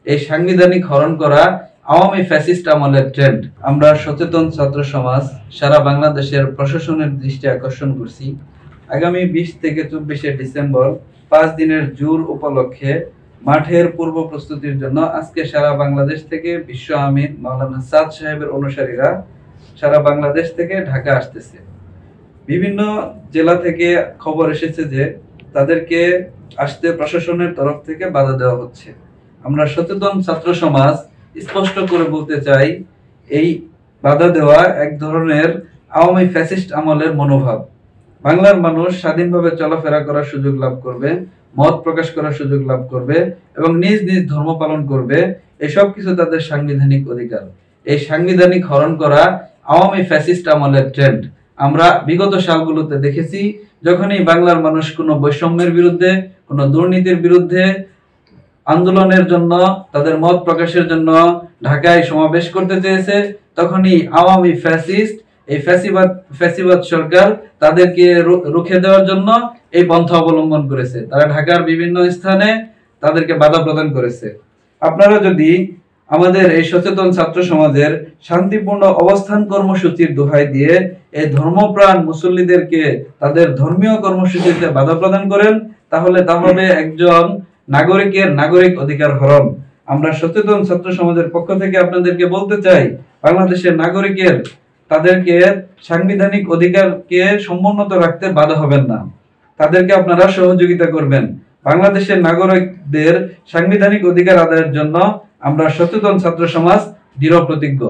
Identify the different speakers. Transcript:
Speaker 1: এই সাংবিধানিক হরণ করা আওয়ামী ফ্যাসিস্ট আমলের ট্রেন্ড। আমরা সচেতন ছাত্র সমাজ সারা বাংলাদেশের প্রশাসনের দৃষ্টি আকর্ষণ করছি। আগামী 20 থেকে 24শে ডিসেম্বর 5 দিনের জুর উপলক্ষে মাঠের পূর্ব প্রস্তুতির জন্য আজকে সারা বাংলাদেশ থেকে বিশ্ব আমির মাওলানা সাদ সাহেবের অনুসারীরা সারা বাংলাদেশ থেকে ঢাকা আসতেছে। বিভিন্ন জেলা থেকে খবর এসেছে যে তাদেরকে আসতে প্রশাসনের তরফ থেকে বাধা দেওয়া হচ্ছে। আমরা সচেতন ছাত্র সমাজ স্পষ্ট করে বলতে চাই, এই বাধা দেওয়া এক ধরনের আওয়ামী ফ্যাসিস্ট আমলের মনোভাব। বাংলার মানুষ স্বাধীনভাবে চলাফেরা করার সুযোগ লাভ করবে, মত প্রকাশ করার সুযোগ লাভ করবে এবং নিজ নিজ ধর্ম পালন করবে, এসব কিছু তাদের সাংবিধানিক অধিকার। এই সাংবিধানিক হরণ করা আওয়ামী ফ্যাসিস্ট আমলের ট্রেন্ড আমরা বিগত সালগুলোতে দেখেছি। যখনই বাংলার মানুষ কোনো বৈষম্যের বিরুদ্ধে, কোনো দুর্নীতির বিরুদ্ধে আন্দোলনের জন্য, তাদের মত প্রকাশের জন্য ঢাকায় সমাবেশ করতে চেয়েছে, তখনই আওয়ামী ফ্যাসিস্ট, এই ফ্যাসিবাদ সরকার তাদেরকে রুখে দেওয়ার জন্য এই পন্থা অবলম্বন করেছে। তারা ঢাকার বিভিন্ন স্থানে তাদেরকে বাধা প্রদান করেছে। আপনারা যদি আমাদের এই সচেতন ছাত্র সমাজের শান্তিপূর্ণ অবস্থান কর্মসূচির দোহাই দিয়ে এই ধর্মপ্রাণ মুসল্লিদেরকে তাদের ধর্মীয় কর্মসূচিতে বাধা প্রদান করেন, তাহলে তা হবে একজন নাগরিকের নাগরিক অধিকার হরণ। আমরা সচেতন ছাত্র সমাজের পক্ষ থেকে আপনাদেরকে বলতে চাই, বাংলাদেশের নাগরিকের তাদেরকে সাংবিধানিক অধিকারকে সমুন্নত রাখতে বাধা হবেন না, তাদেরকে আপনারা সহযোগিতা করবেন। বাংলাদেশের নাগরিকদের সাংবিধানিক অধিকার আদায়ের জন্য আমরা সচেতন ছাত্র সমাজ দৃঢ় প্রতিজ্ঞ।